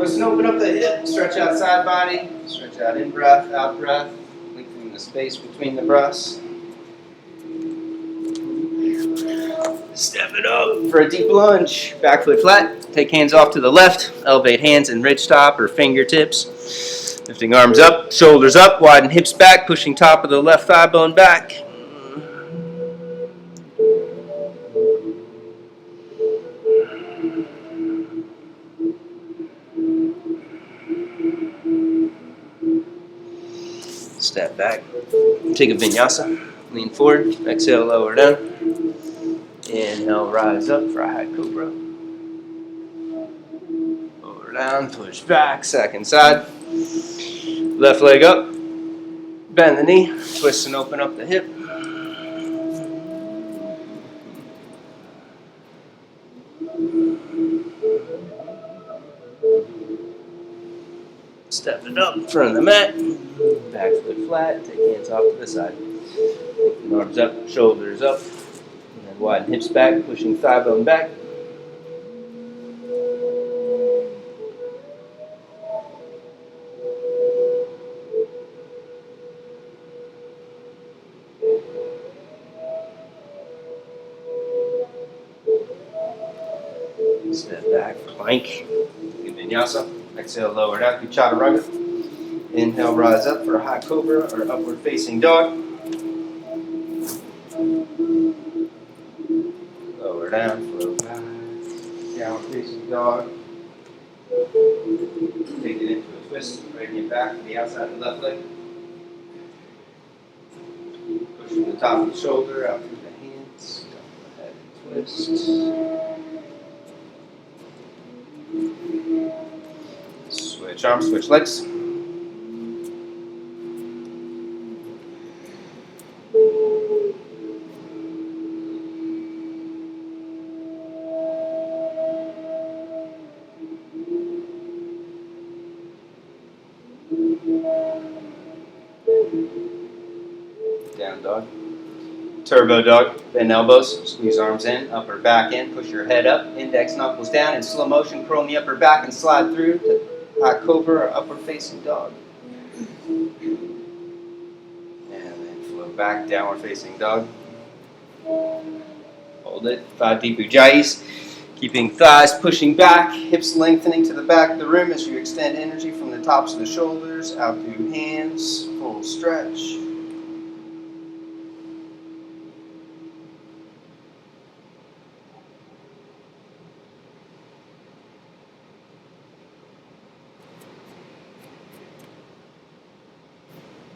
Twist and open up the hip, stretch out side body, stretch out in breath, out breath, lengthening the space between the breaths. Step it up for a deep lunge. Back foot flat, take hands off to the left, elevate hands in ridge top or fingertips. Lifting arms up, shoulders up, widen hips back, pushing top of the left thigh bone back. Step back, take a vinyasa, lean forward, exhale, lower down. Inhale, rise up for a high cobra. Lower down, push back, second side. Left leg up, bend the knee, twist and open up the hip. Step it up in front of the mat, back foot flat, take hands off to the side. Lengthen arms up, shoulders up, and then widen hips back, pushing thigh bone back. Step back, plank, vinyasa. Exhale, lower down, chaturanga. Inhale, rise up for a high cobra or upward facing dog. Lower down, flow back, downward facing dog. Take it into a twist, right knee back to the outside of the left leg. Push from the top of the shoulder out through the hands, down the head and twist. Switch arms, switch legs. Down dog. Turbo dog. Bend elbows, squeeze arms in, upper back in, push your head up, index knuckles down, in slow motion, curl in the upper back and slide through to high cobra or upward facing dog. And then flow back, downward facing dog. Hold it. 5 deep ujjayis. Keeping thighs pushing back, hips lengthening to the back of the room as you extend energy from the tops of the shoulders out through hands. Full stretch.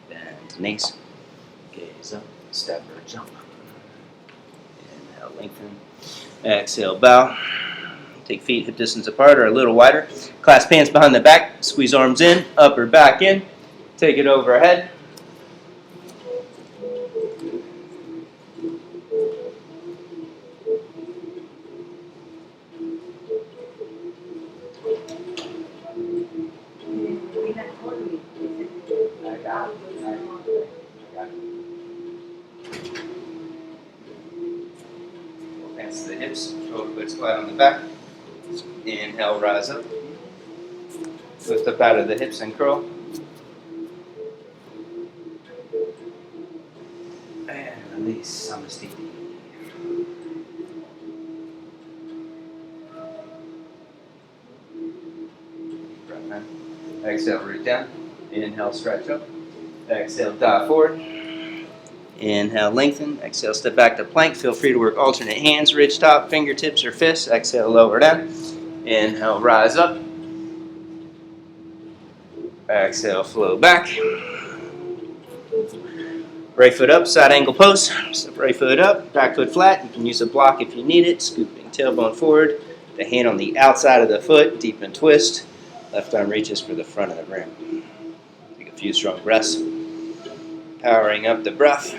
Bend knees. Gaze up. Step or jump. Inhale, lengthen. Exhale, bow. Take feet hip distance apart or a little wider. Clasp hands behind the back. Squeeze arms in, upper back in. Take it overhead. Hands to the hips, shoulder blades flat on the back. Inhale, rise up. Lift up out of the hips and curl. And release, samastiti. Breath in. Exhale, root down. Inhale, stretch up. Exhale, dive forward. Inhale, lengthen. Exhale, step back to plank. Feel free to work alternate hands, ridge top, fingertips, or fists. Exhale, lower down. Inhale, rise up. Exhale, flow back. Right foot up, side angle pose. Step right foot up, back foot flat. You can use a block if you need it. Scooping tailbone forward. The hand on the outside of the foot, deepen twist. Left arm reaches for the front of the rim. Take a few strong breaths. Powering up the breath.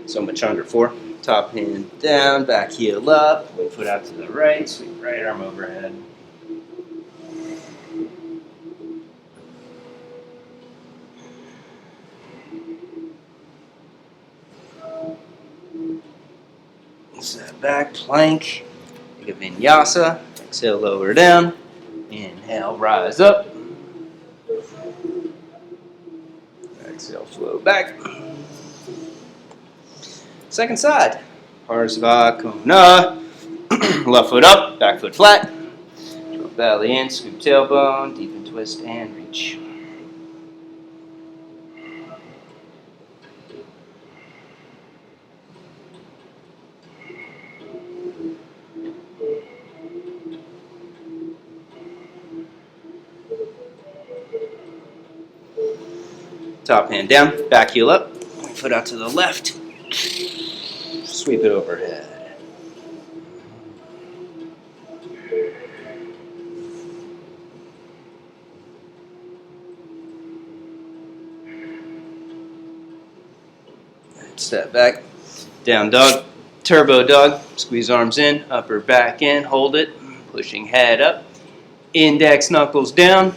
So much under 4. Top hand down, back heel up. One foot out to the right. Sweep right arm overhead. Step back, plank. Take a vinyasa. Exhale, lower down. Inhale, rise up. Exhale, flow back. Second side. Parsva Left foot up, back foot flat. Drop belly in, scoop tailbone, deepen twist, and reach. Top hand down, back heel up, point foot out to the left. Sweep it overhead. Step back, down dog, turbo dog. Squeeze arms in, upper back in, hold it, pushing head up. Index knuckles down.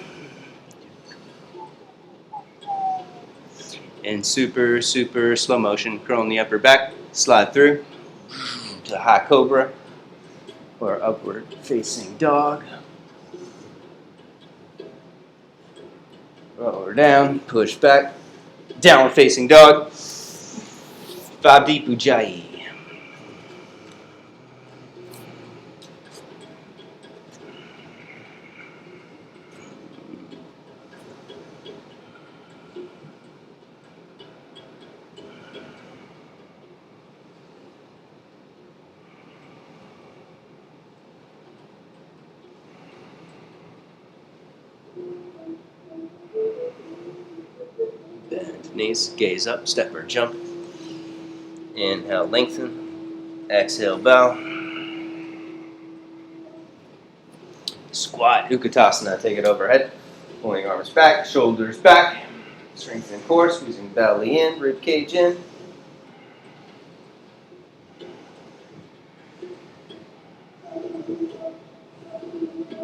And super slow motion, curl in the upper back, slide through to high cobra or upward facing dog. Lower down, push back, downward facing dog. 5D Ujjayi. Bend knees, gaze up, step or jump. Inhale, lengthen. Exhale, bow. Squat, Utkatasana, take it overhead. Pulling arms back, shoulders back. Strengthen core, squeezing belly in, rib cage in.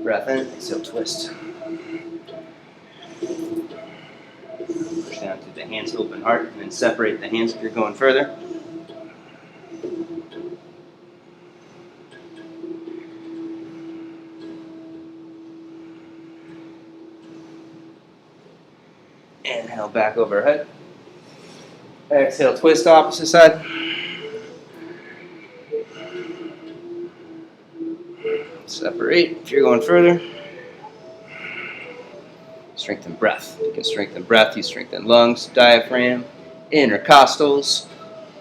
Breath in, exhale, twist. Push down to the hands, open heart, and then separate the hands if you're going further. Inhale, back overhead. Exhale, twist opposite side. Separate if you're going further. Strengthen breath. You can strengthen breath, you strengthen lungs, diaphragm, intercostals,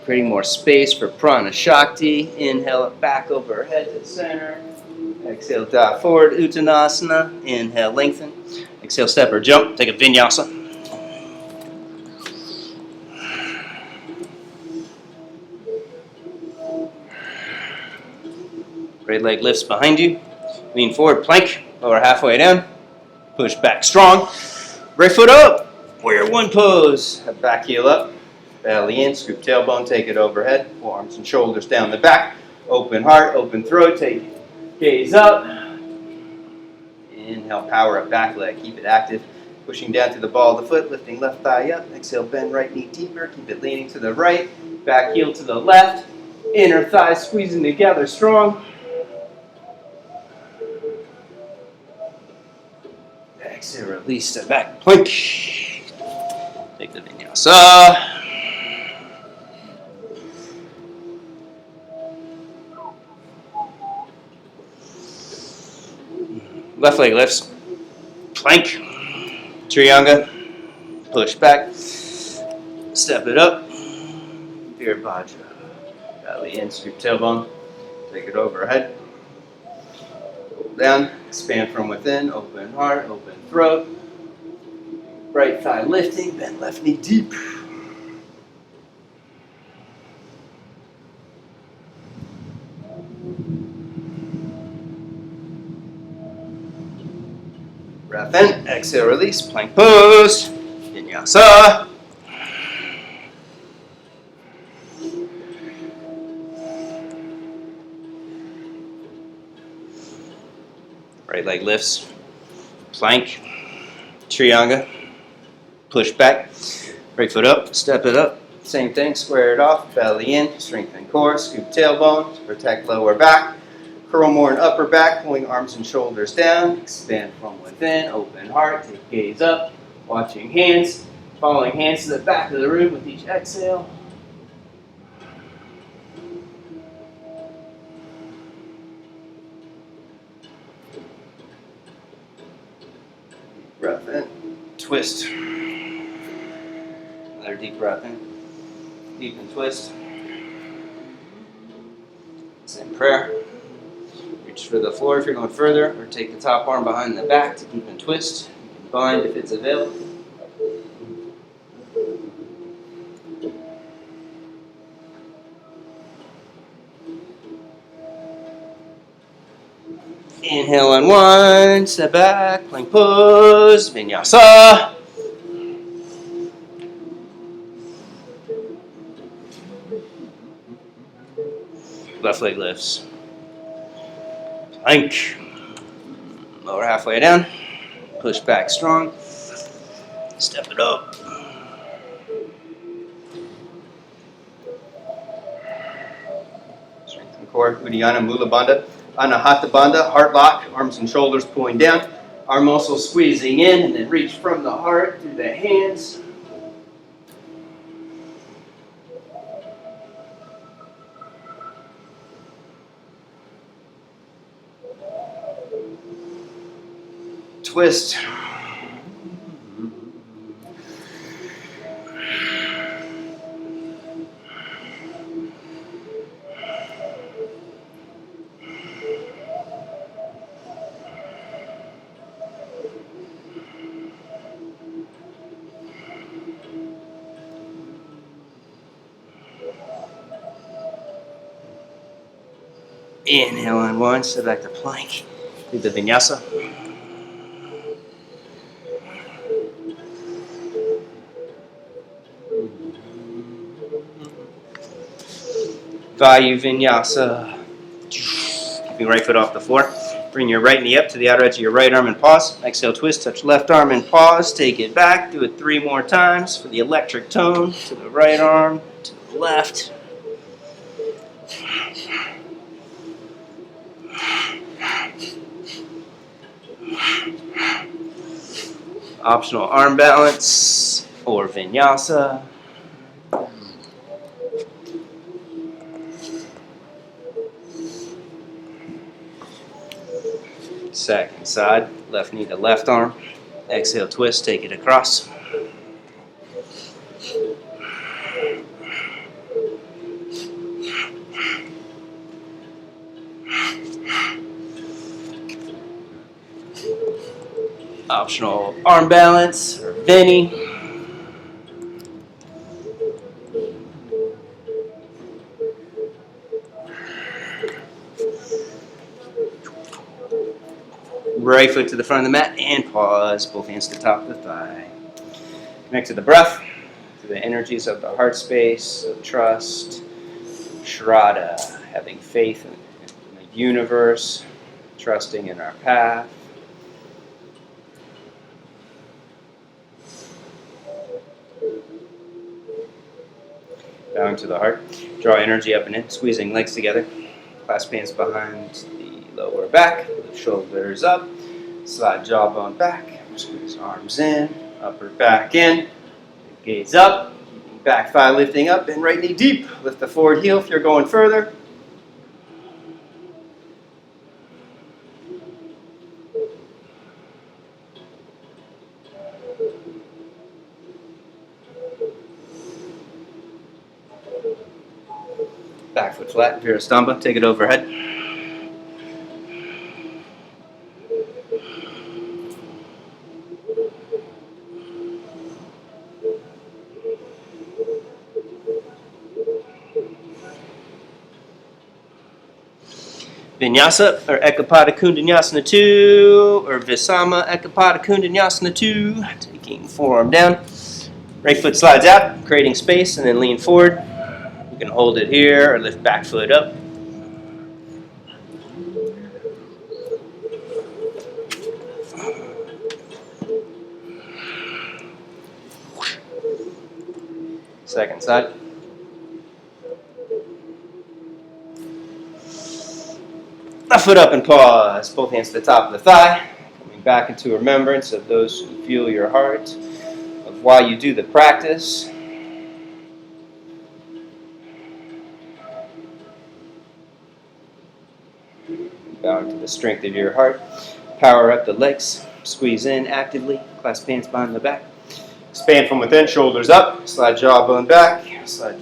creating more space for prana shakti. Inhale it back overhead to the center. Exhale, dive forward, uttanasana. Inhale, lengthen. Exhale, step or jump. Take a vinyasa. Right leg lifts behind you. Lean forward, plank, lower halfway down. Push back strong. Right foot up. Warrior one pose. Back heel up. Belly in, scoop tailbone, take it overhead. Arms and shoulders down the back. Open heart, open throat. Take gaze up. Inhale, power up, back leg. Keep it active. Pushing down to the ball of the foot, lifting left thigh up. Exhale, bend right knee deeper. Keep it leaning to the right. Back heel to the left. Inner thighs squeezing together strong. Exhale, release, step back, plank. Take the vinyasa. Left leg lifts. Plank. Trianga. Push back. Step it up. Virabhadra. Belly in, scoop tailbone. Take it overhead. Down, expand from within, open heart, open throat. Right thigh lifting, bend left knee deep. Breath in, exhale, release, plank pose, vinyasa. Right leg lifts, plank, trianga, push back, right foot up, step it up, Same thing, square it off, belly in, strengthen core, scoop tailbone, protect lower back. Curl more in upper back, pulling arms and shoulders down. Expand from within, open heart, take gaze up. Watching hands, following hands to the back of the room with each exhale. Breath in, twist. Another deep breath in, deep and twist. Same prayer. Reach for the floor if you're going further, or take the top arm behind the back to deep and twist. You can bind if it's available. Inhale on one, step back, plank pose, vinyasa. Left leg lifts. Plank. Lower halfway down. Push back strong. Step it up. Strengthen core. Uddiyana Mula Bandha. Anahata Bandha. Heart lock. Arms and shoulders pulling down. Arm muscles squeezing in, and then reach from the heart through the hands. Twist. Inhale on one, step back to plank. Do the vinyasa. Vayu Vinyasa. Keeping right foot off the floor. Bring your right knee up to the outer edge of your right arm and pause. Exhale, twist, touch left arm and pause. Take it back. Do it 3 more times for the electric tone. To the right arm, to the left. Optional arm balance or vinyasa. Second side, left knee to left arm. Exhale, twist, take it across. Optional arm balance or Vinny. Right foot to the front of the mat and pause. Both hands to the top of the thigh. Connect to the breath, to the energies of the heart space, of trust, Shraddha, having faith in the universe, trusting in our path. Bowing to the heart. Draw energy up and in, squeezing legs together. Clasp hands behind the lower back, lift shoulders up, slide jawbone back, squeeze arms in, upper back in, gaze up, keeping back thigh lifting up, and right knee deep. Lift the forward heel if you're going further. Back foot flat, Virastamba, take it overhead. Vinyasa or Ekapada Kundanyasana 2 or Visama Ekapada Kundanyasana 2. Taking forearm down. Right foot slides out, creating space, and then lean forward. You can hold it here or lift back foot up. Second side. Left foot up and pause. Both hands to the top of the thigh. Coming back into remembrance of those who feel your heart, of why you do the practice. Bowing to the strength of your heart. Power up the legs. Squeeze in actively. Clasp hands behind the back. Expand from within, shoulders up. Slide jawbone back. Slide.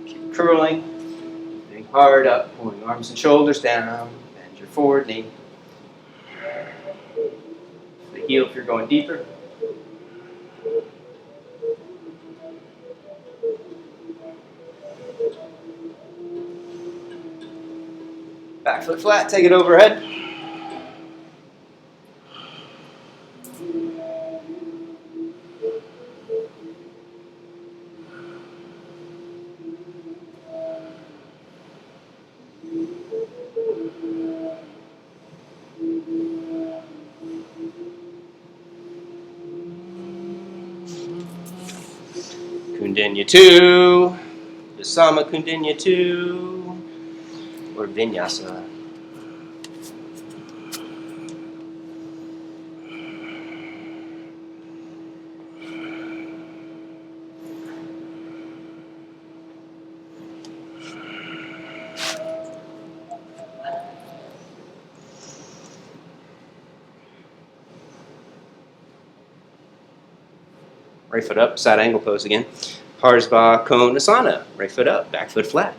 Keep curling. Big hard up. Pulling arms and shoulders down. Bend your forward knee. The heel if you're going deeper. Back foot flat, take it overhead. Kundalini 2, Visama Kundalini 2, or Vinyasa. Right foot up, side angle pose again. Parsva Konasana. Right foot up, back foot flat.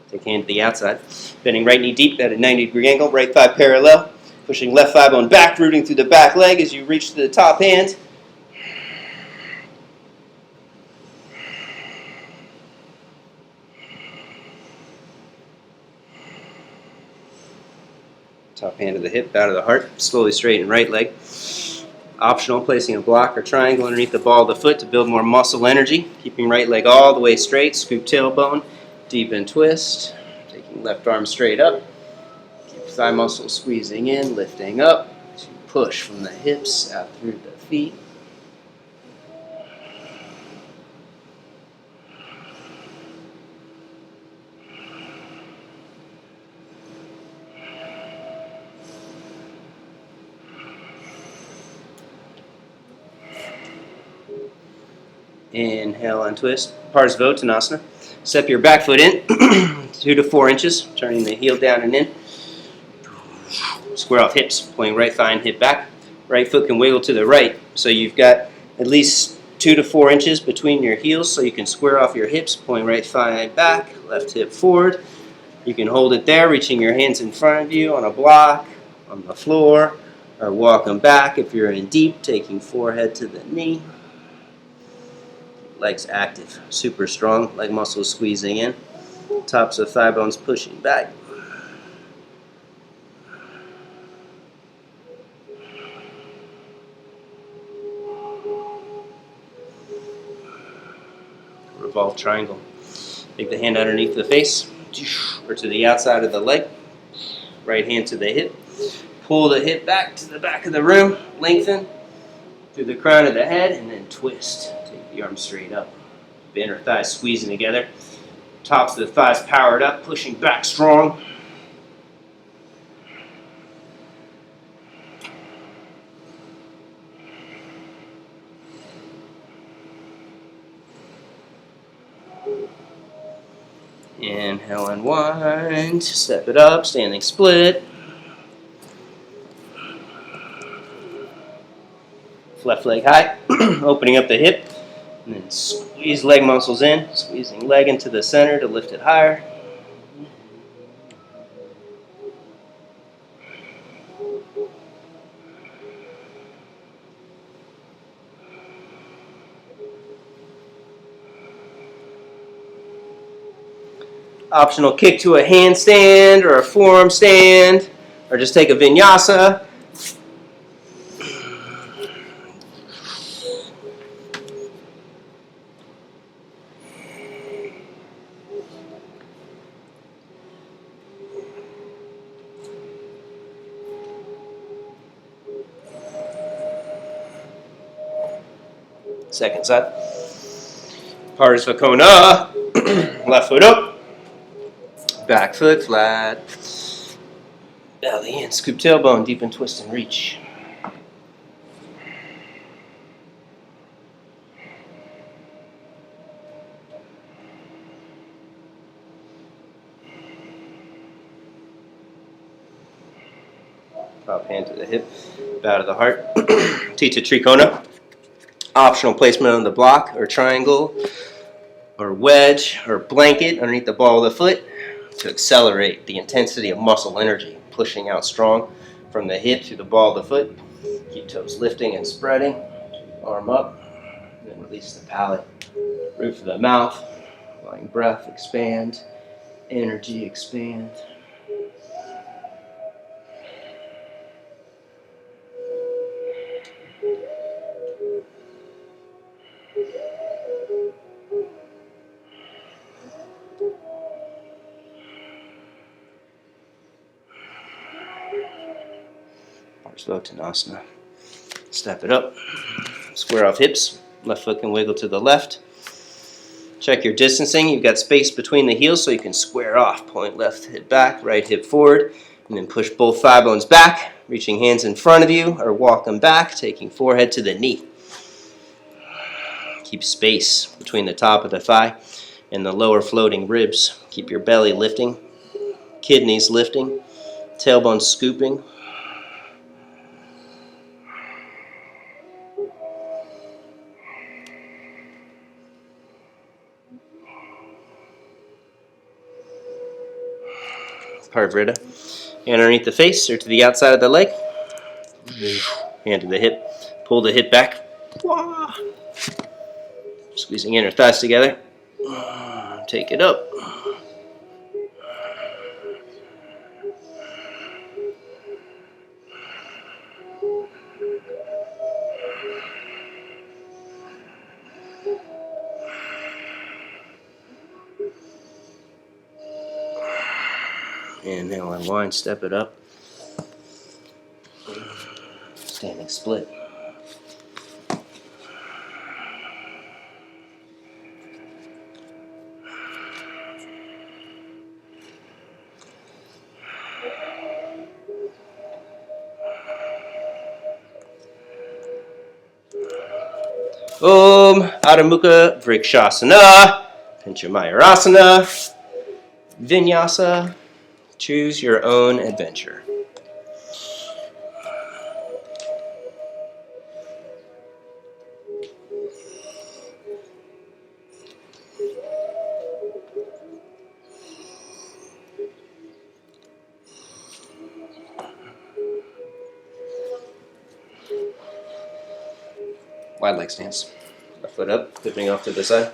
Take hand to the outside. Bending right knee deep at a 90-degree angle, right thigh parallel. Pushing left thigh bone back, rooting through the back leg as you reach to the top hand. Top hand to the hip, bow to the heart. Slowly straighten right leg. Optional, placing a block or triangle underneath the ball of the foot to build more muscle energy. Keeping right leg all the way straight. Scoop tailbone. Deepen twist. Taking left arm straight up. Keep thigh muscles squeezing in, lifting up. As you push from the hips out through the feet. Inhale and twist. Parsvottanasana. Step your back foot in 2 to 4 inches, turning the heel down and in. Square off hips, pulling right thigh and hip back. Right foot can wiggle to the right, so you've got at least 2 to 4 inches between your heels, so you can square off your hips, pulling right thigh back, left hip forward. You can hold it there, reaching your hands in front of you on a block, on the floor, or walk them back if you're in deep, taking forehead to the knee. Legs active, super strong, leg muscles squeezing in, tops of thigh bones pushing back. Revolve triangle. Take the hand underneath the face, or to the outside of the leg. Right hand to the hip. Pull the hip back to the back of the room, lengthen through the crown of the head, and then twist. Take the arms straight up. Inner thighs squeezing together. Tops of the thighs powered up, pushing back strong. Inhale, unwind. Step it up, standing split. Left leg high, opening up the hip. And then squeeze leg muscles in, squeezing leg into the center to lift it higher. Optional kick to a handstand or a forearm stand, or just take a vinyasa. Second side. Parsvakona. Left foot up. Back foot flat. Belly in. Scoop tailbone. Deep and twist and reach. Top hand to the hip. Bow to the heart. Tita Trikona. Optional placement on the block or triangle or wedge or blanket underneath the ball of the foot to accelerate the intensity of muscle energy, pushing out strong from the hip to the ball of the foot. Keep toes lifting and spreading. Arm up. And then release the palate. Roof of the mouth. Allowing breath expand. Energy expand. Parsvottanasana. Step it up. Square off hips. Left foot can wiggle to the left. Check your distancing. You've got space between the heels so you can square off. Point left hip back, right hip forward, and then push both thigh bones back, reaching hands in front of you or walk them back, taking forehead to the knee. Keep space between the top of the thigh and the lower floating ribs. Keep your belly lifting, kidneys lifting, tailbone scooping. Parivrtta. Hand underneath the face or to the outside of the leg. Hand to the hip. Pull the hip back. Squeezing inner thighs together. Take it up. Inhale, unwind, step it up. Standing split. Adho Mukha Vrikshasana, Panchamayurasana, Vinyasa. Choose your own adventure. Wide leg stance. Left foot up, flipping off to the side.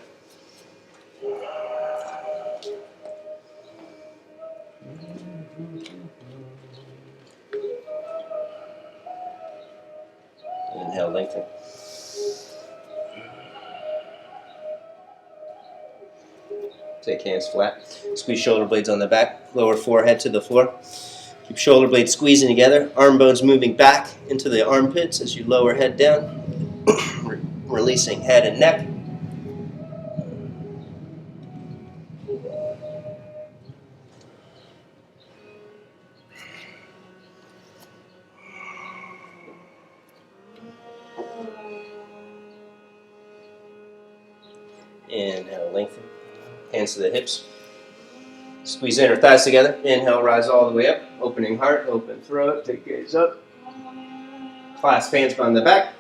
Inhale, lengthen. Take hands flat. Squeeze shoulder blades on the back. Lower forehead to the floor. Keep shoulder blades squeezing together. Arm bones moving back into the armpits as you lower head down. Releasing head and neck. Inhale, lengthen. Hands to the hips. Squeeze inner thighs together. Inhale, rise all the way up. Opening heart, open throat. Take gaze up. Clasp hands behind the back.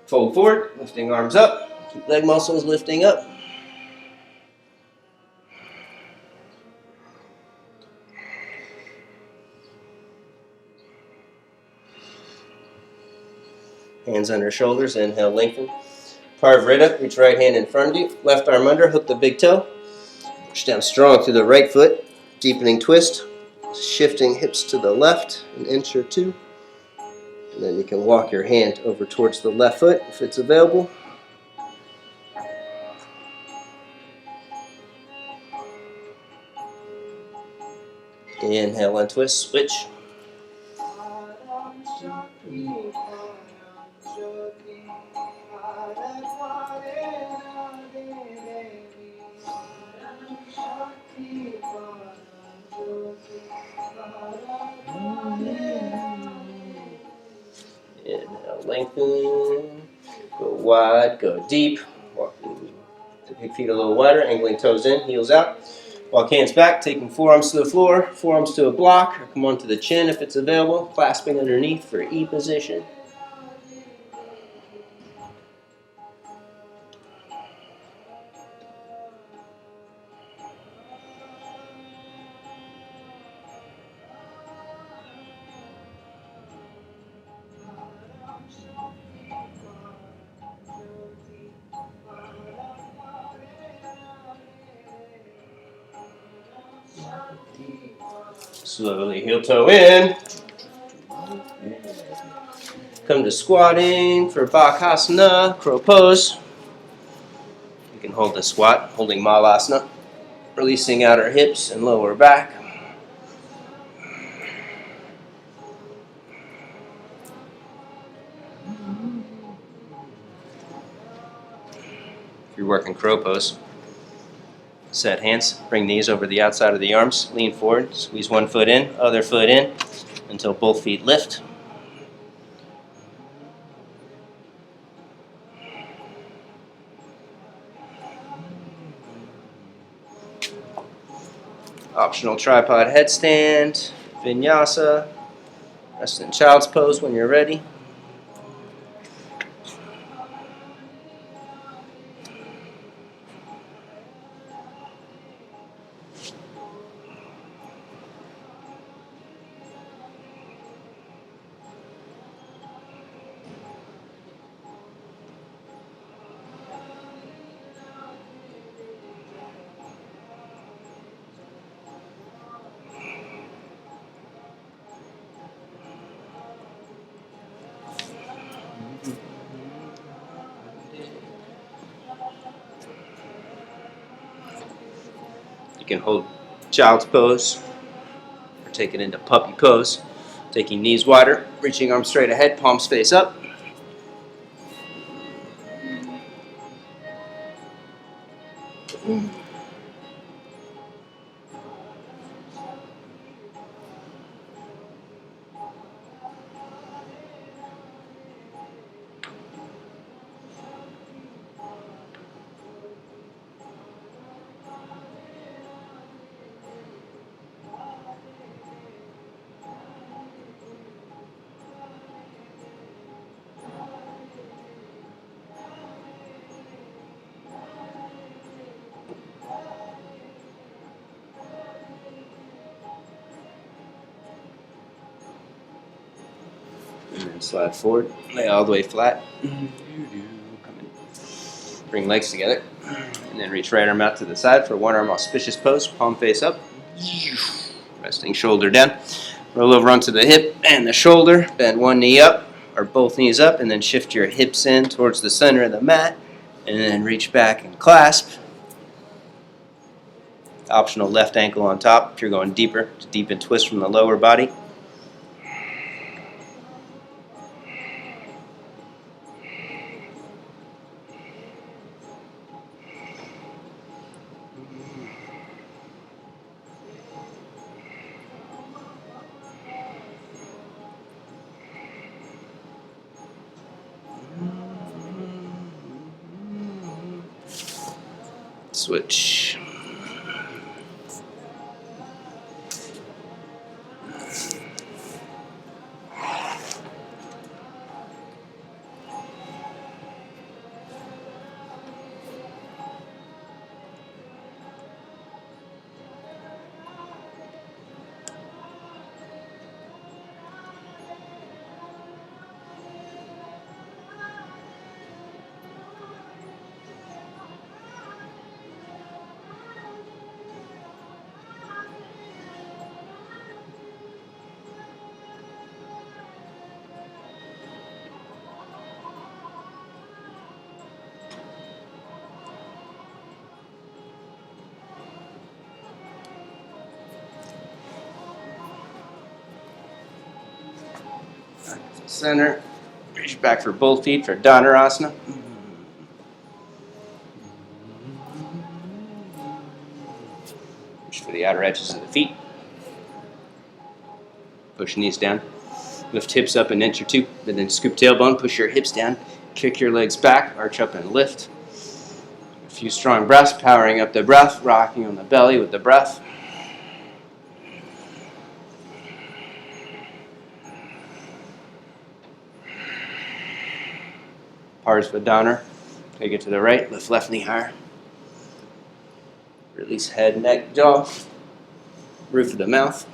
Fold forward, lifting arms up. Keep leg muscles lifting up. Hands under shoulders. Inhale, lengthen. Parivrtta, reach right hand in front of you. Left arm under, hook the big toe. Push down strong through the right foot. Deepening twist. Shifting hips to the left, an inch or two. And then you can walk your hand over towards the left foot if it's available. Inhale, untwist, switch. Inhale, lengthen. Go wide, go deep. Walking the big feet a little wider, angling toes in, heels out. Walk hands back, taking forearms to the floor, forearms to a block, or come onto the chin if it's available, clasping underneath for E position. Slowly heel toe in. Come to squatting for Bakasana, crow pose. You can hold the squat, holding Malasana, releasing outer hips and lower back. If you're working crow pose, set hands, bring knees over the outside of the arms, lean forward, squeeze one foot in, other foot in, until both feet lift. Optional tripod headstand, vinyasa, rest in child's pose when you're ready. You can hold child's pose or take it into puppy pose. Taking knees wider, reaching arms straight ahead, palms face up. And then slide forward, lay all the way flat. Bring legs together. And then reach right arm out to the side for one arm auspicious pose, palm face up. Resting shoulder down. Roll over onto the hip and the shoulder. Bend one knee up, or both knees up, and then shift your hips in towards the center of the mat. And then reach back and clasp. Optional left ankle on top if you're going deeper, to deepen twist from the lower body. Switch. Center. Reach back for both feet for Dhanurasana. Reach for the outer edges of the feet. Push knees down. Lift hips up an inch or two, and then scoop tailbone, push your hips down, kick your legs back, arch up and lift. A few strong breaths, powering up the breath, rocking on the belly with the breath. Parsvadhana. Take it to the right, lift left knee higher. Release head, neck, jaw, roof of the mouth.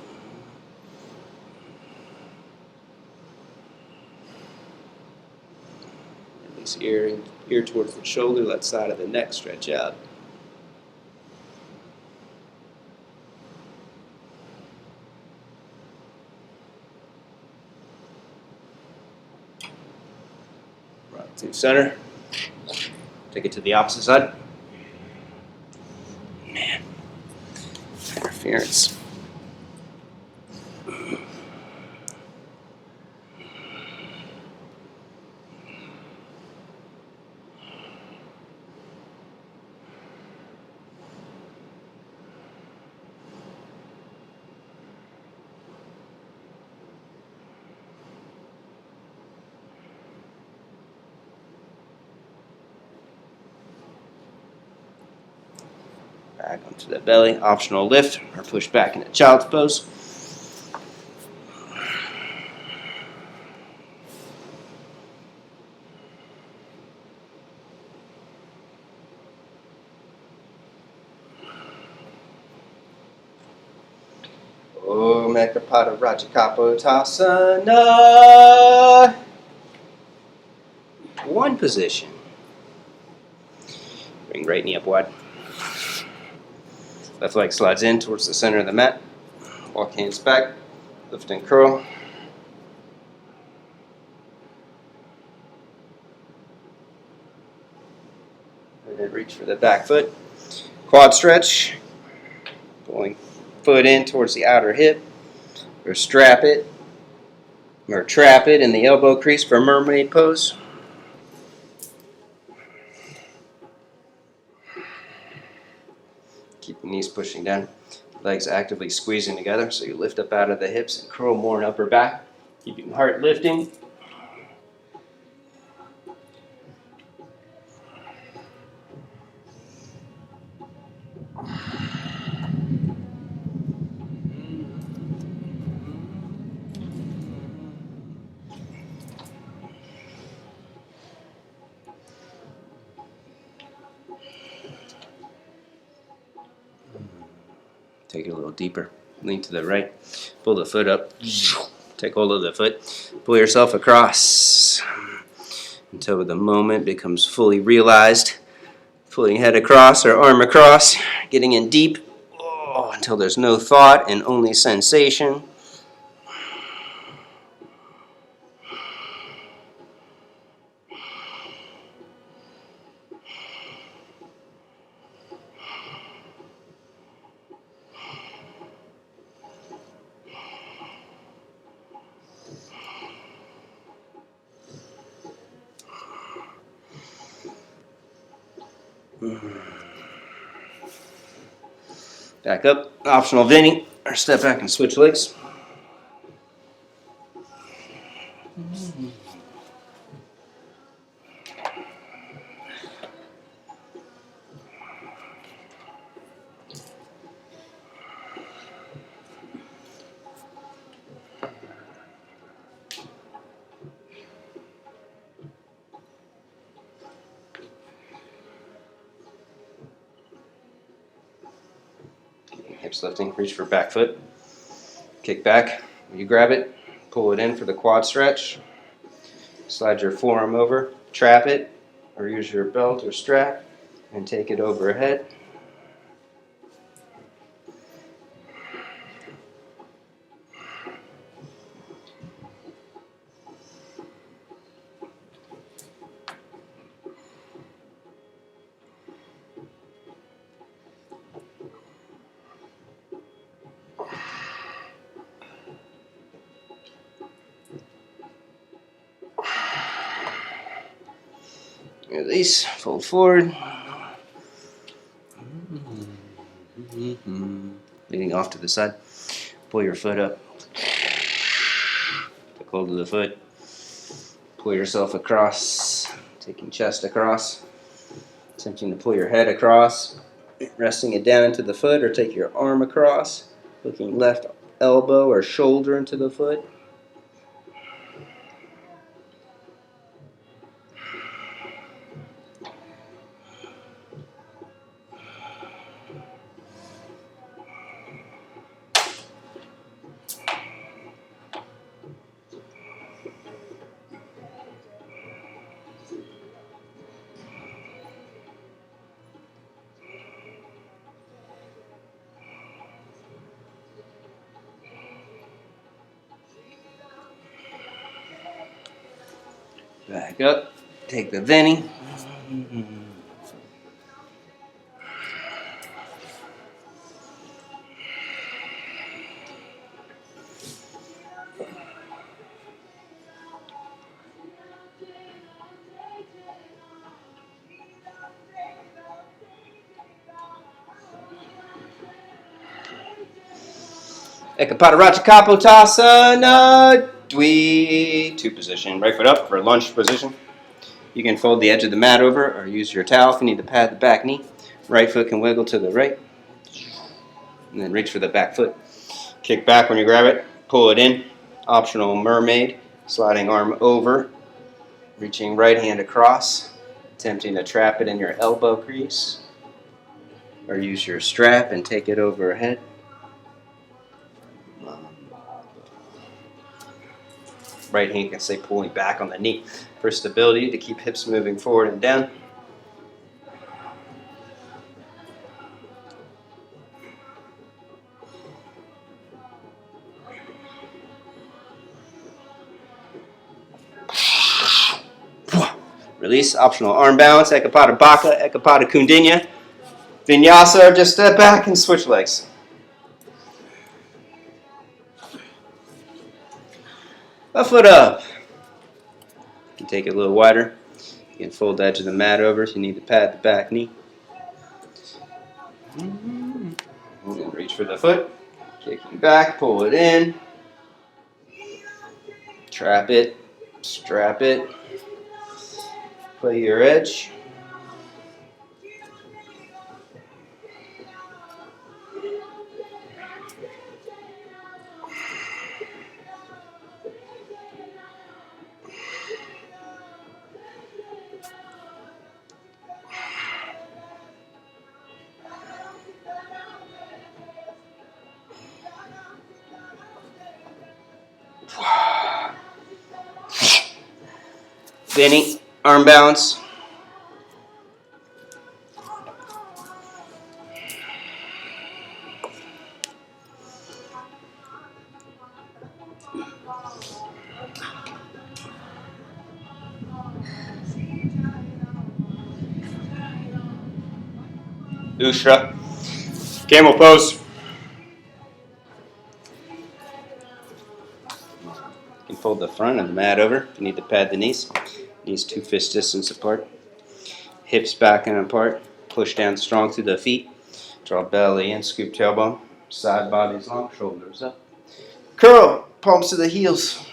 Release ear towards the shoulder, left side of the neck, stretch out. Rock to center. Take it to the opposite side. Man, interference. Back onto the belly, optional lift or push back into child's pose. Om Ekapada Rajakapotasana. One position. Bring right knee up wide. Left leg slides in towards the center of the mat. Walk hands back. Lift and curl. And then reach for the back foot. Quad stretch. Pulling foot in towards the outer hip. Or strap it. Or trap it in the elbow crease for mermaid pose. Keep the knees pushing down. Legs actively squeezing together, so you lift up out of the hips and curl more in upper back. Keeping heart lifting. Take it a little deeper. Lean to the right. Pull the foot up. Take hold of the foot. Pull yourself across until the moment becomes fully realized. Pulling head across or arm across. Getting in deep until there's no thought and only sensation. Back up, optional bending, or step back and switch legs. Hips lifting, reach for back foot, kick back, you grab it, pull it in for the quad stretch, slide your forearm over, trap it, or use your belt or strap, and take it overhead. Release, fold forward. Leaning off to the side. Pull your foot up. Hook hold of the foot. Pull yourself across, taking chest across. Attempting to pull your head across, resting it down into the foot, or take your arm across, hooking left elbow or shoulder into the foot. Back up, take the Veni. Ekapada Kapotasana Dwi. Two position. Right foot up for lunge position. You can fold the edge of the mat over or use your towel if you need to pad the back knee. Right foot can wiggle to the right. And then reach for the back foot. Kick back when you grab it. Pull it in. Optional mermaid. Sliding arm over. Reaching right hand across. Attempting to trap it in your elbow crease. Or use your strap and take it overhead. Right hand can stay pulling back on the knee for stability to keep hips moving forward and down. Release, optional arm balance, Ekapada Baca, Ekapada Kundinya. Vinyasa, just step back and switch legs. A foot up. You can take it a little wider. You can fold the edge of the mat over if you need to pad the back knee. And reach for the foot. Kicking back, pull it in. Trap it, strap it. Play your edge. Veni, arm balance. Ustra. Camel pose. You can fold the front of the mat over if you need to pad the knees. Knees 2 fist distance apart. Hips back and apart. Push down strong through the feet. Draw belly in, scoop tailbone. Side bodies long, shoulders up. Curl, palms to the heels.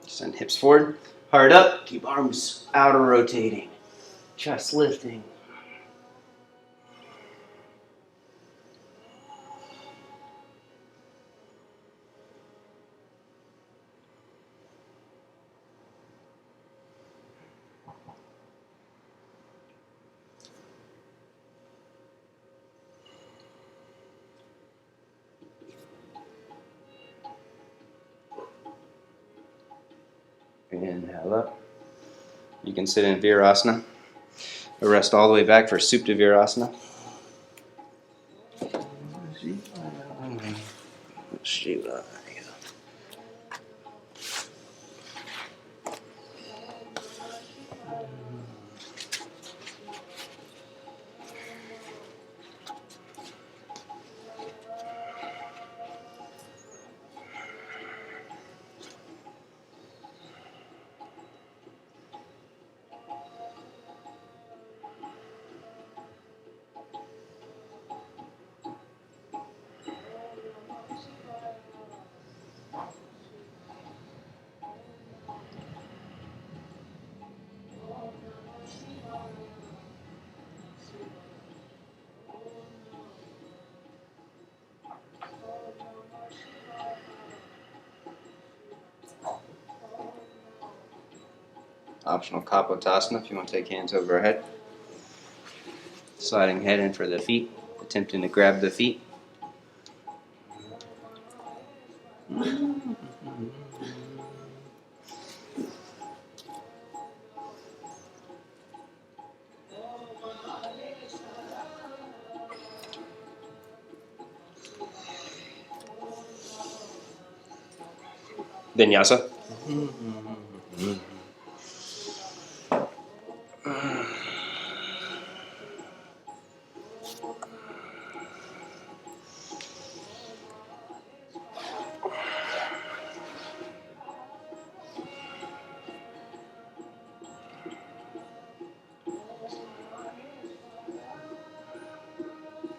Send hips forward. Heart up. Keep arms outer rotating. Chest lifting. Inhale up. You can sit in Virasana. Or rest all the way back for Supta Virasana. Shiva. Optional Kapotasana if you want to take hands overhead. Sliding head in for the feet, attempting to grab the feet. Vinyasa.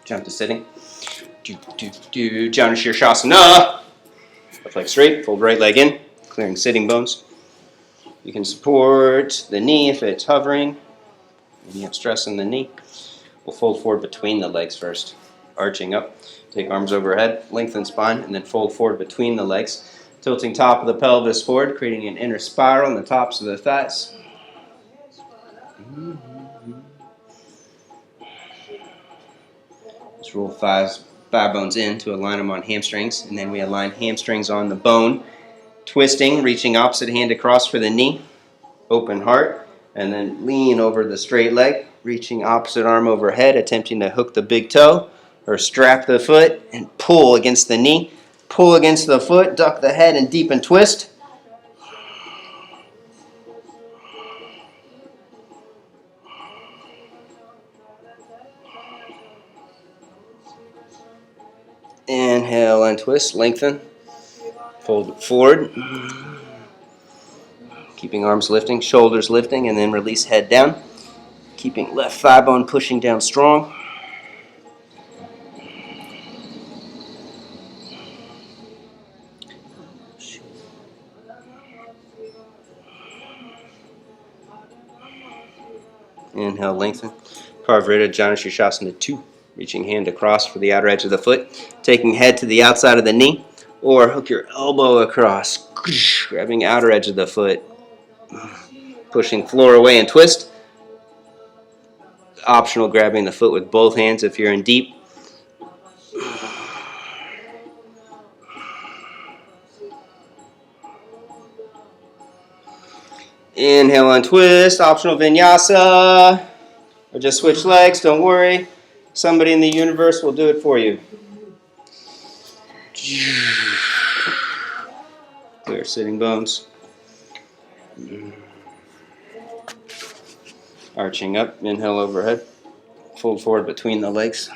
Jump to sitting. Janu Shirshasana. Left leg straight, fold right leg in, clearing sitting bones. You can support the knee if it's hovering, and you have stress in the knee. We'll fold forward between the legs first, arching up. Take arms overhead, lengthen spine, and then fold forward between the legs. Tilting top of the pelvis forward, creating an inner spiral in the tops of the thighs. Let's roll thigh bones in to align them on hamstrings, and then we align hamstrings on the bone. Twisting, reaching opposite hand across for the knee. Open heart, and then lean over the straight leg, reaching opposite arm overhead, attempting to hook the big toe or strap the foot and pull against the knee. Pull against the foot, duck the head, and deepen twist. Inhale and twist, lengthen. Fold forward. Keeping arms lifting, shoulders lifting, and then release head down. Keeping left thigh bone pushing down strong. Inhale, lengthen. Parvarita Janu Shirshasana 2. Reaching hand across for the outer edge of the foot. Taking head to the outside of the knee. Or hook your elbow across. Grabbing outer edge of the foot. Pushing floor away and twist. Optional grabbing the foot with both hands if you're in deep. Inhale and twist. Optional vinyasa. Or just switch legs, don't worry. Somebody in the universe will do it for you. Clear sitting bones. Arching up, inhale overhead. Fold forward between the legs.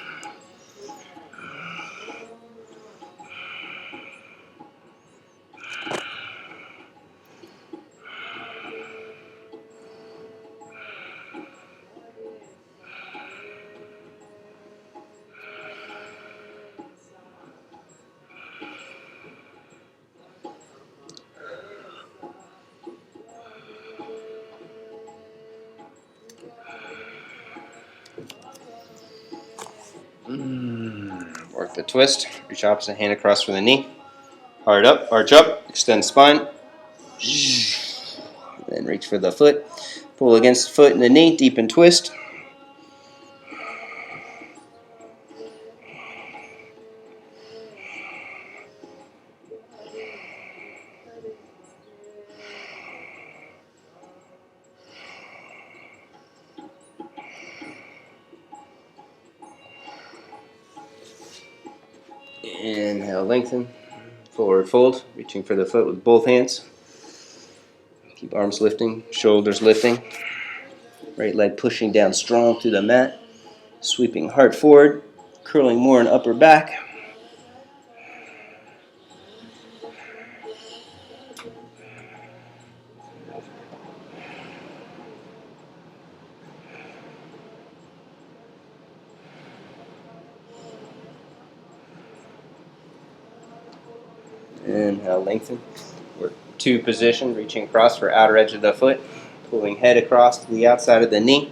Work the twist. Reach opposite hand across for the knee. Hard up, arch up, extend spine. Then reach for the foot. Pull against the foot and the knee, deepen twist. Inhale, lengthen. Forward fold, reaching for the foot with both hands. Keep arms lifting, shoulders lifting. Right leg pushing down strong through the mat. Sweeping heart forward, curling more in upper back. Inhale, lengthen. Work two position, reaching across for outer edge of the foot. Pulling head across to the outside of the knee.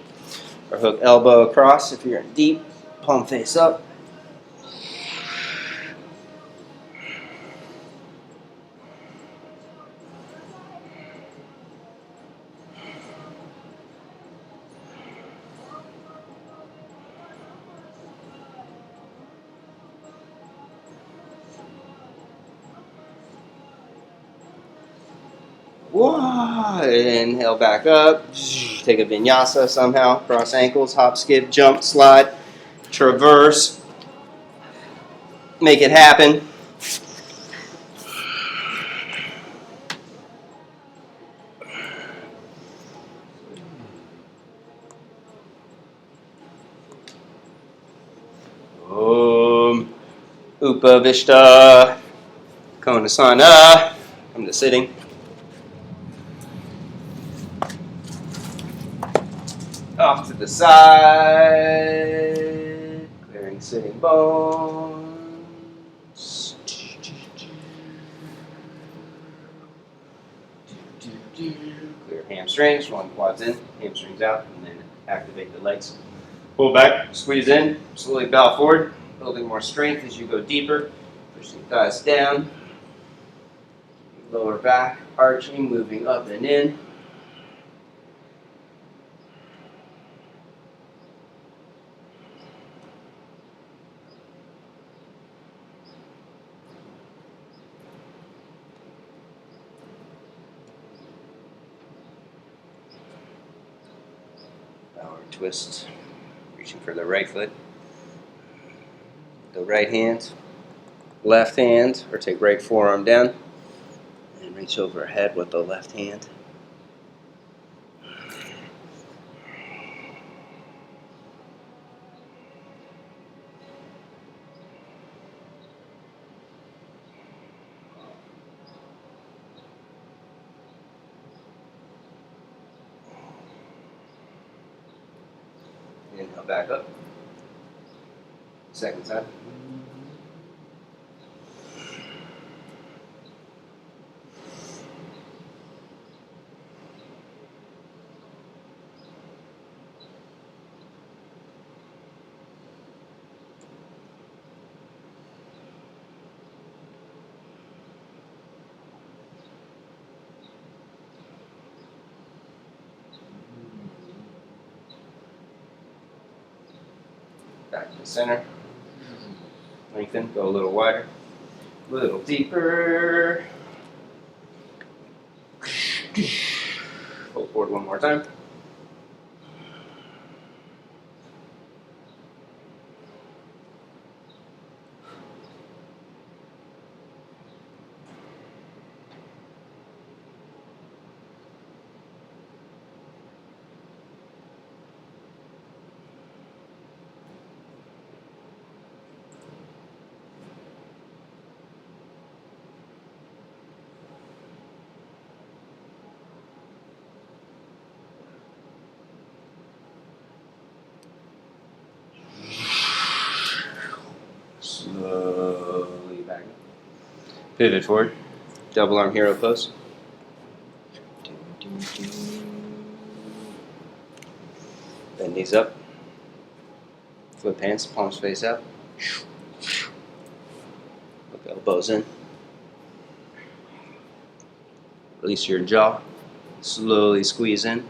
Or hook elbow across if you're in deep. Palm face up. Whoa. Inhale back up. Take a vinyasa somehow. Cross ankles, hop, skip, jump, slide, traverse. Make it happen. Om Upavishta Konasana. Come to sitting. Off to the side. Clearing sitting bones. Clear hamstrings. Rolling quads in, hamstrings out, and then activate the legs. Pull back, squeeze in, slowly bow forward, building more strength as you go deeper. Pushing thighs down. Lower back, arching, moving up and in. Downward twist, reaching for the right foot. The right hand, left hand, or take right forearm down and reach overhead with the left hand. Inhale back up. Second side. Back to the center. Lengthen, go a little wider, a little deeper. Pull forward one more time. Slowly back up. Pivot forward. Double arm hero pose. Bend knees up. Flip hands, palms face out. Look elbows in. Release your jaw. Slowly squeeze in.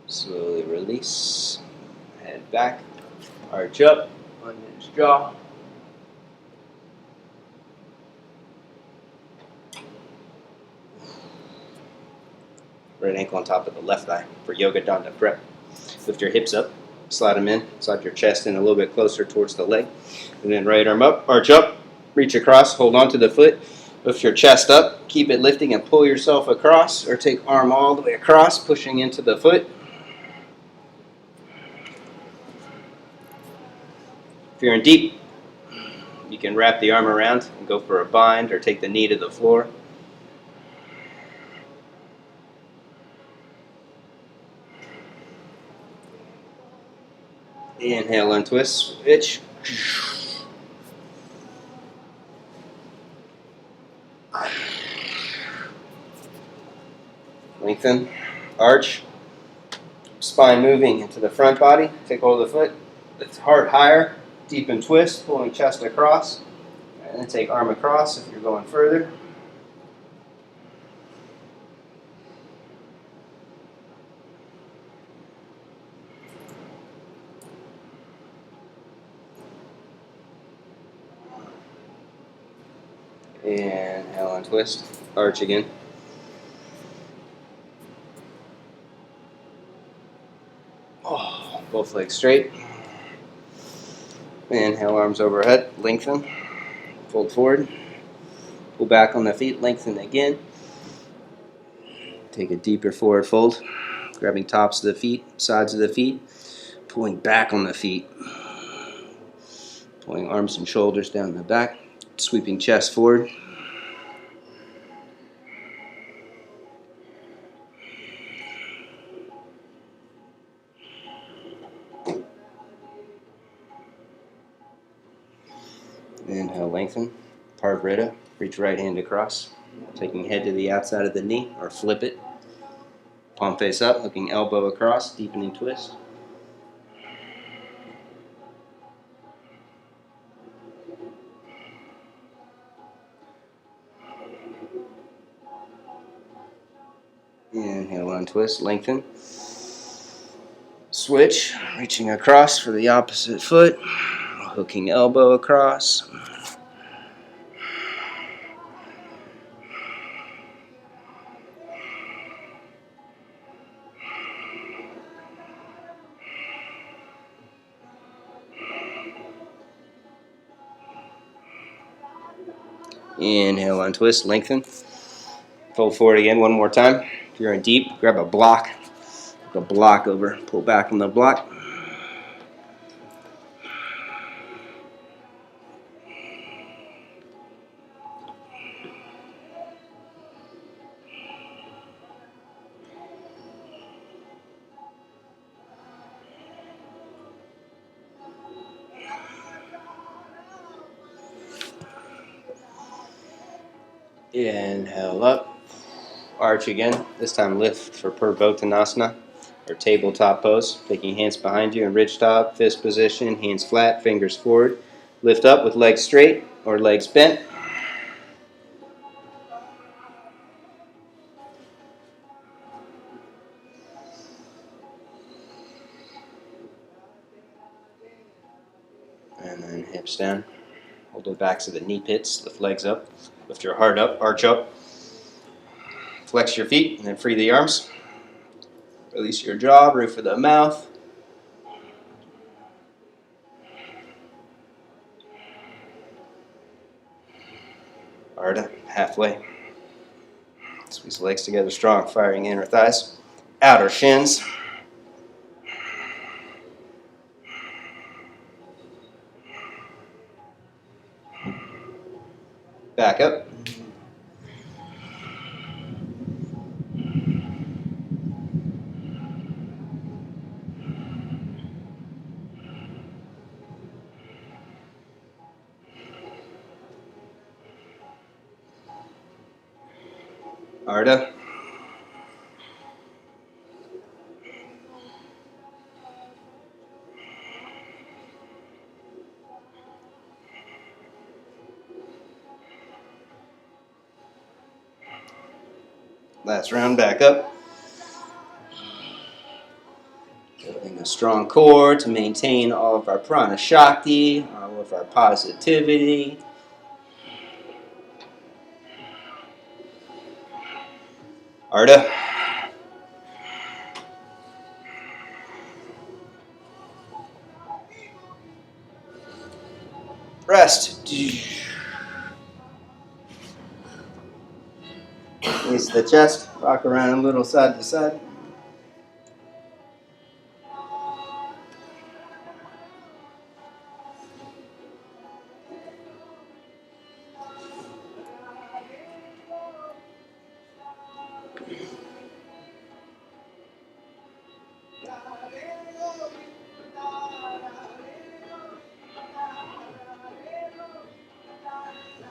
Slowly release. Head back. Arch up. Unhinge jaw. Right ankle on top of the left thigh for Yoga Danda prep. Lift your hips up. Slide them in. Slide your chest in a little bit closer towards the leg. And then right arm up. Arch up. Reach across. Hold on to the foot. Lift your chest up. Keep it lifting and pull yourself across. Or take arm all the way across, pushing into the foot. If you're in deep, you can wrap the arm around and go for a bind or take the knee to the floor. Inhale, untwist, switch. Lengthen, arch, spine moving into the front body. Take hold of the foot, lift heart higher, deepen twist, pulling chest across, and then take arm across if you're going further. Inhale and twist, arch again. Oh, both legs straight. Inhale, arms overhead, lengthen, fold forward, pull back on the feet, lengthen again. Take a deeper forward fold, grabbing tops of the feet, sides of the feet, pulling back on the feet, pulling arms and shoulders down the back, sweeping chest forward. Inhale, lengthen, Parvrita, reach right hand across, taking head to the outside of the knee or flip it. Palm face up, looking elbow across, deepening twist. Inhale, untwist, lengthen. Switch, reaching across for the opposite foot, hooking elbow across. Inhale, untwist, lengthen. Fold forward again one more time. If you're in deep, grab a block. Put a block over, pull back on the block. Inhale up, arch again. This time lift for Purvottanasana, or tabletop pose. Taking hands behind you in ridge top, fist position, hands flat, fingers forward. Lift up with legs straight or legs bent. And then hips down. Hold the backs of the knee pits, lift legs up. Lift your heart up, arch up. Flex your feet and then free the arms. Release your jaw, roof of the mouth. Ardha, halfway. Squeeze the legs together strong, firing inner thighs, outer shins. Back up. Ardha. Last round, back up. Building a strong core to maintain all of our prana shakti, all of our positivity. Ardha. Rest. Knees to the chest, rock around a little side to side.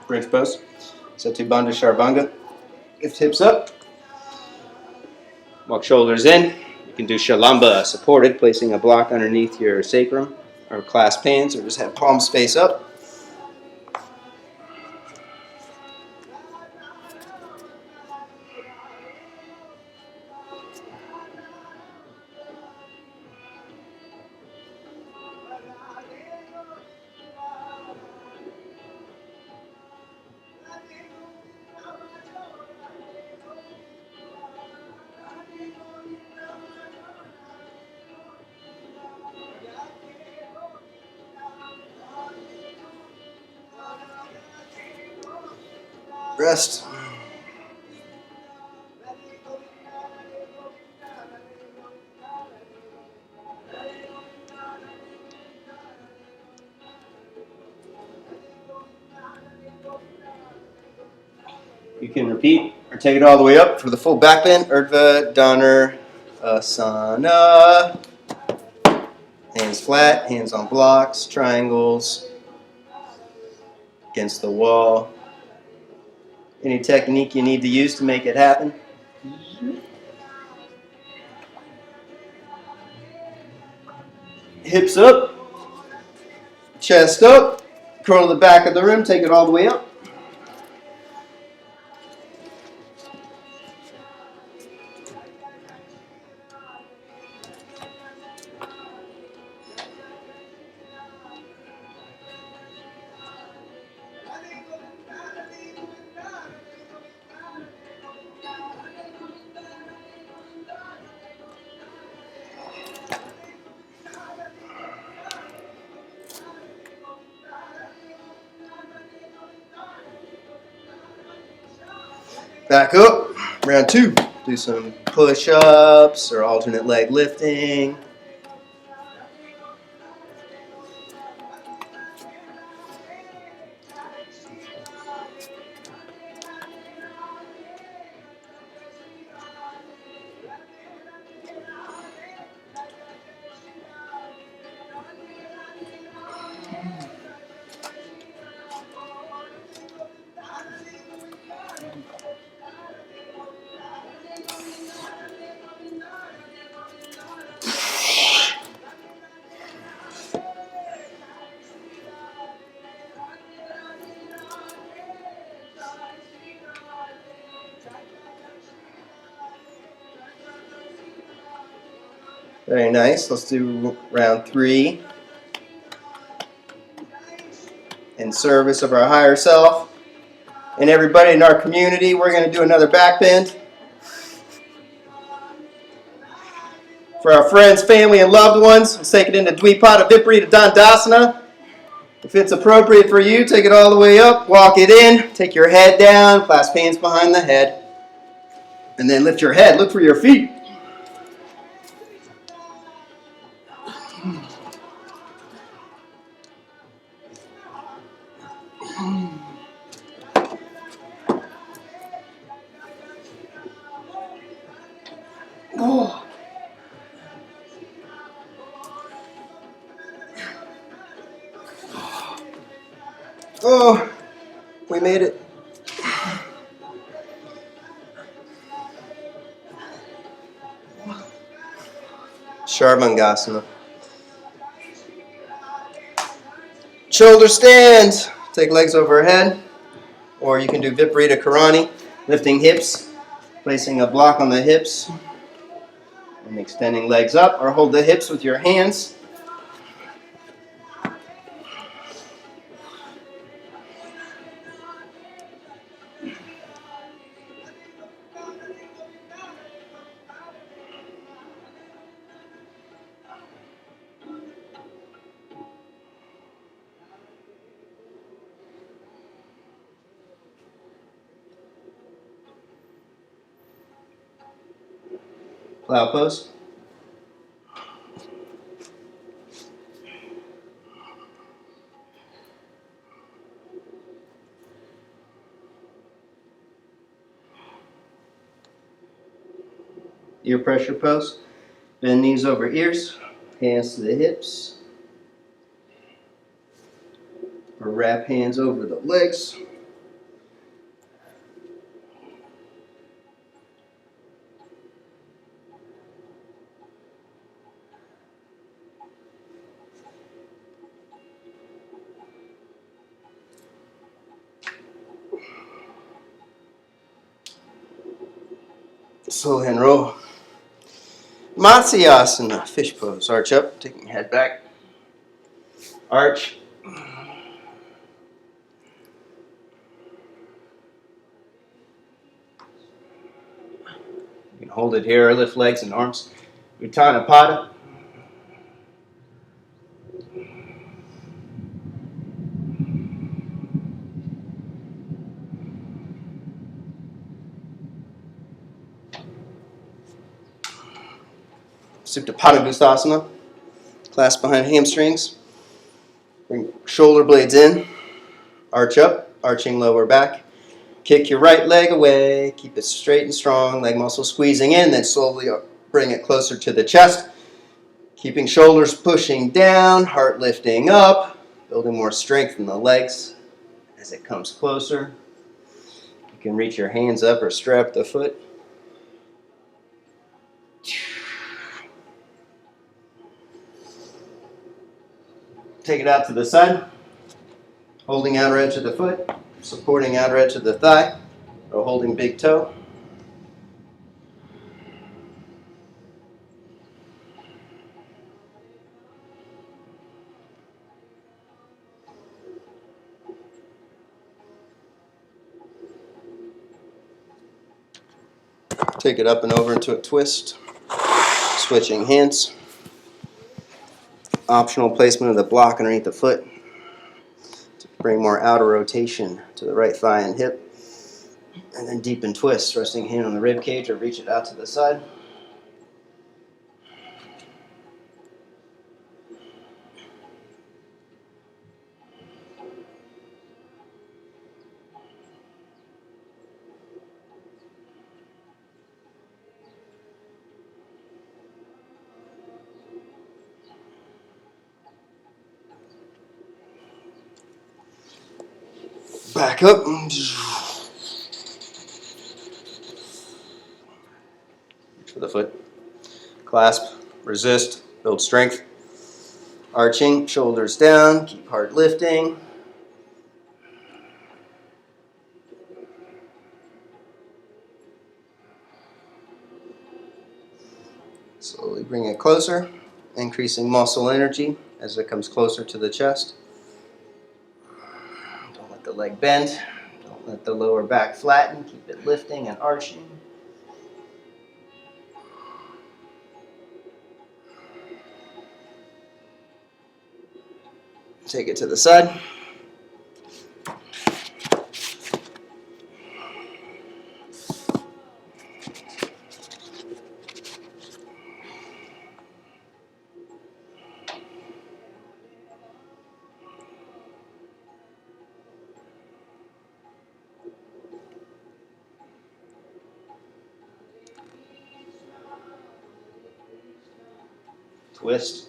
Bridge pose. Setu Bandha Sharvanga. Lift hips up. Walk shoulders in. You can do shalamba, supported, placing a block underneath your sacrum, or clasp hands, or just have palms face up. Rest. You can repeat or take it all the way up for the full back bend. Urdhva Dhanurasana. Hands flat, hands on blocks, triangles, against the wall. Any technique you need to use to make it happen. Hips up, chest up, curl to the back of the room, take it all the way up. Back up, round two. Do some push-ups or alternate leg lifting. Very nice. Let's do round three. In service of our higher self. And everybody in our community, we're going to do another back bend. For our friends, family, and loved ones, let's take it into Dvipada Viparita Dandasana. If it's appropriate for you, take it all the way up, walk it in, take your head down, clasp hands behind the head, and then lift your head. Look for your feet. Oh. Oh, we made it. Sharvangasana. Shoulder stands. Take legs overhead. Or you can do Viparita Karani, lifting hips, placing a block on the hips, and extending legs up. Or hold the hips with your hands. Plow pose. Ear pressure pose. Bend knees over ears, hands to the hips. Or wrap hands over the legs. Slowly unroll. Matsyasana, fish pose. Arch up, taking your head back. Arch. You can hold it here or lift legs and arms. Uttanapada. Supta Padangusthasana. Clasp behind hamstrings. Bring shoulder blades in. Arch up, arching lower back. Kick your right leg away. Keep it straight and strong. Leg muscle squeezing in, then slowly bring it closer to the chest. Keeping shoulders pushing down, heart lifting up. Building more strength in the legs as it comes closer. You can reach your hands up or strap the foot. Take it out to the side. Holding outer edge of the foot. Supporting outer edge of the thigh. Or holding big toe. Take it up and over into a twist. Switching hands. Optional placement of the block underneath the foot to bring more outer rotation to the right thigh and hip. And then deepen twist, resting hand on the rib cage or reach it out to the side. Back up. For the foot. Clasp, resist, build strength. Arching, shoulders down, keep heart lifting. Slowly bring it closer, increasing muscle energy as it comes closer to the chest. Don't let the leg bend. Don't let the lower back flatten. Keep it lifting and arching. Take it to the side. Twist.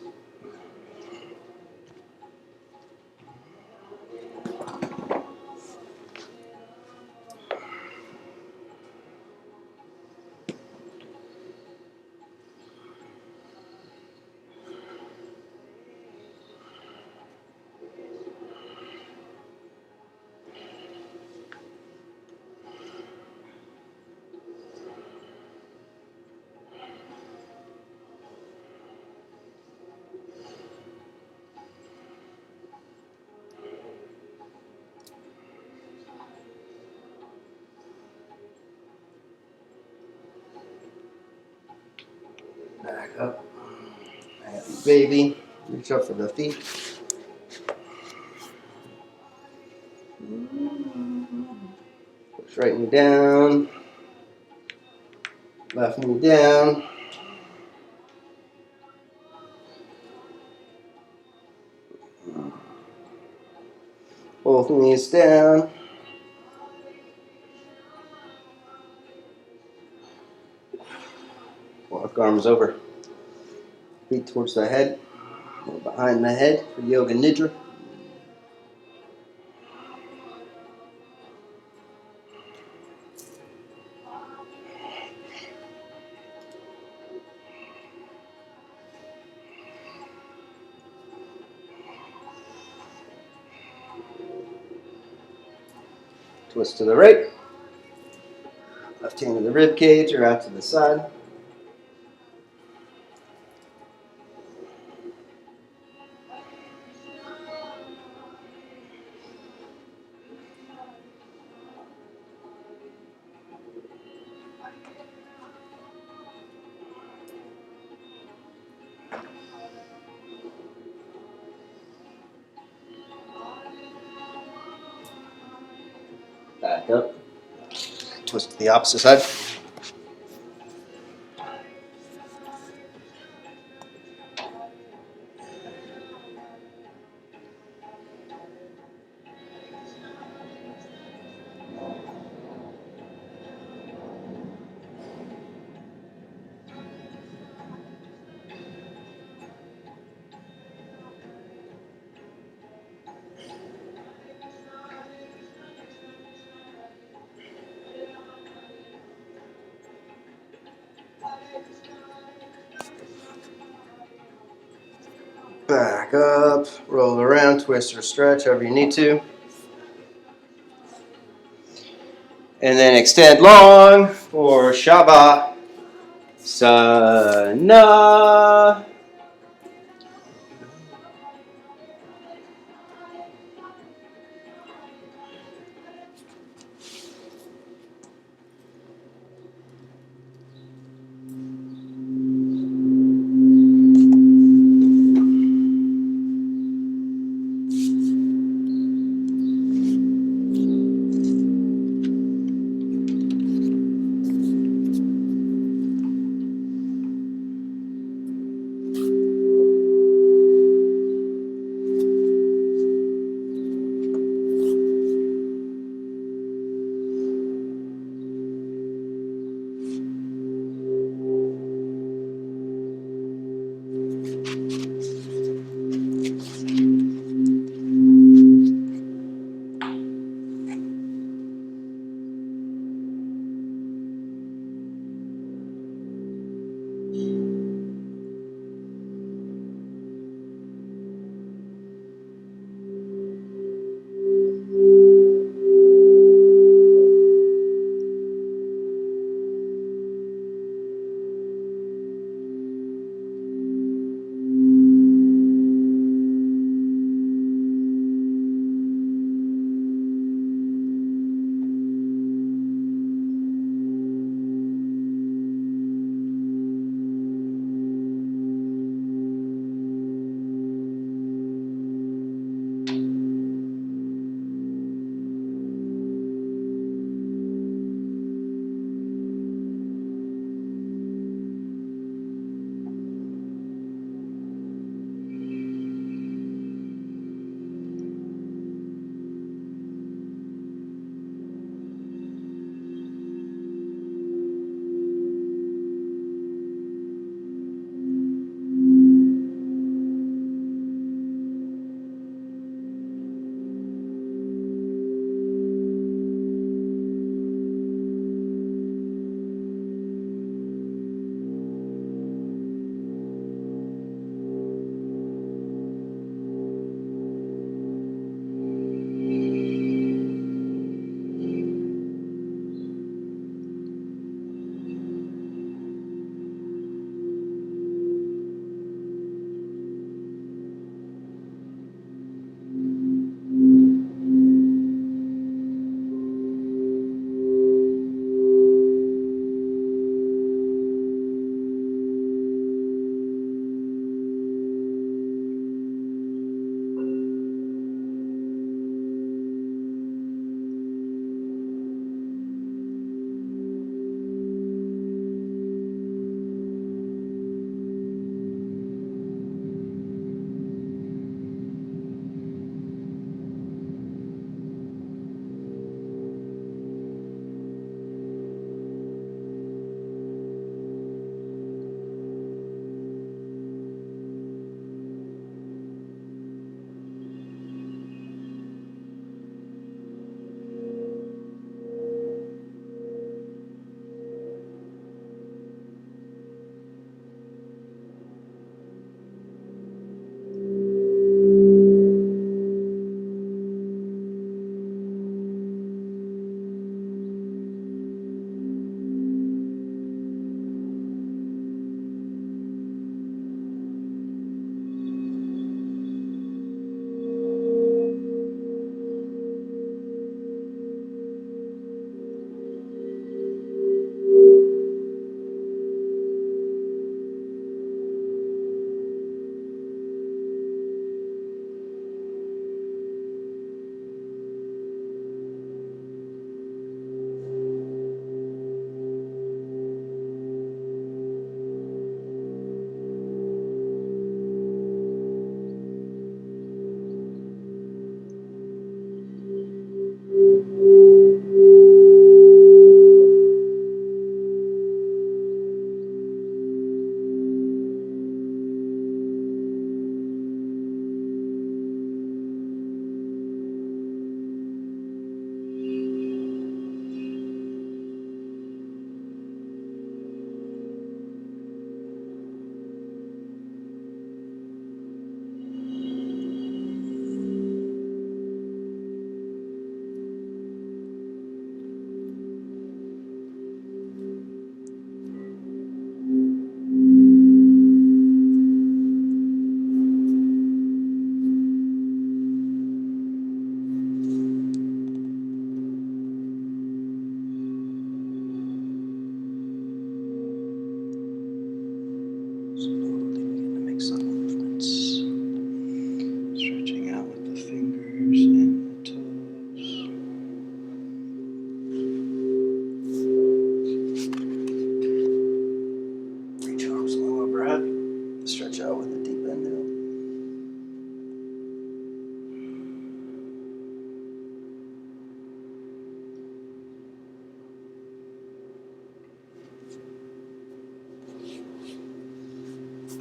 Back up. Happy baby. Reach up for the feet. Push right knee down. Left knee down. Both knees down. Walk arms over. Feet towards the head. Or behind the head for Yoga Nidra. Twist to the right. left hand to the rib cage or out to the side. Back up. Twist to the opposite side. Back up, roll around, twist or stretch, however you need to. And then extend long for Shavasana.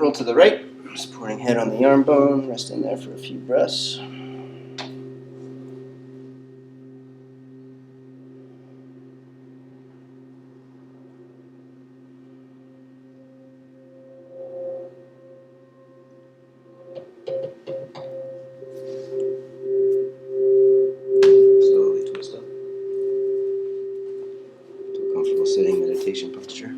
Roll to the right, supporting head on the arm bone. Rest in there for a few breaths. Slowly twist up to a comfortable sitting meditation posture.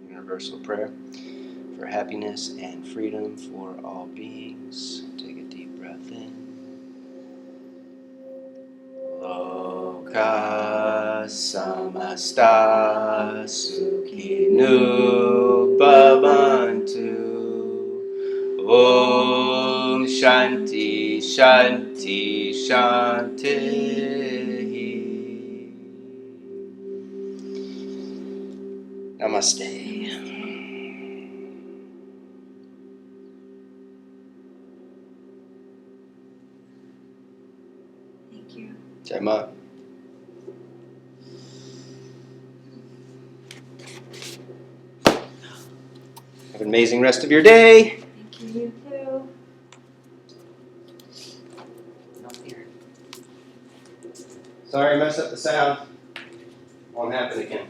Universal prayer for happiness and freedom for all beings. Take a deep breath in. Loka samasta sukhinu bhavantu. Om Shanti Shanti Shanti. Namaste. Thank you. Jai Ma. Have an amazing rest of your day. Thank you, you too. Not here. Sorry I messed up the sound. Won't happen again.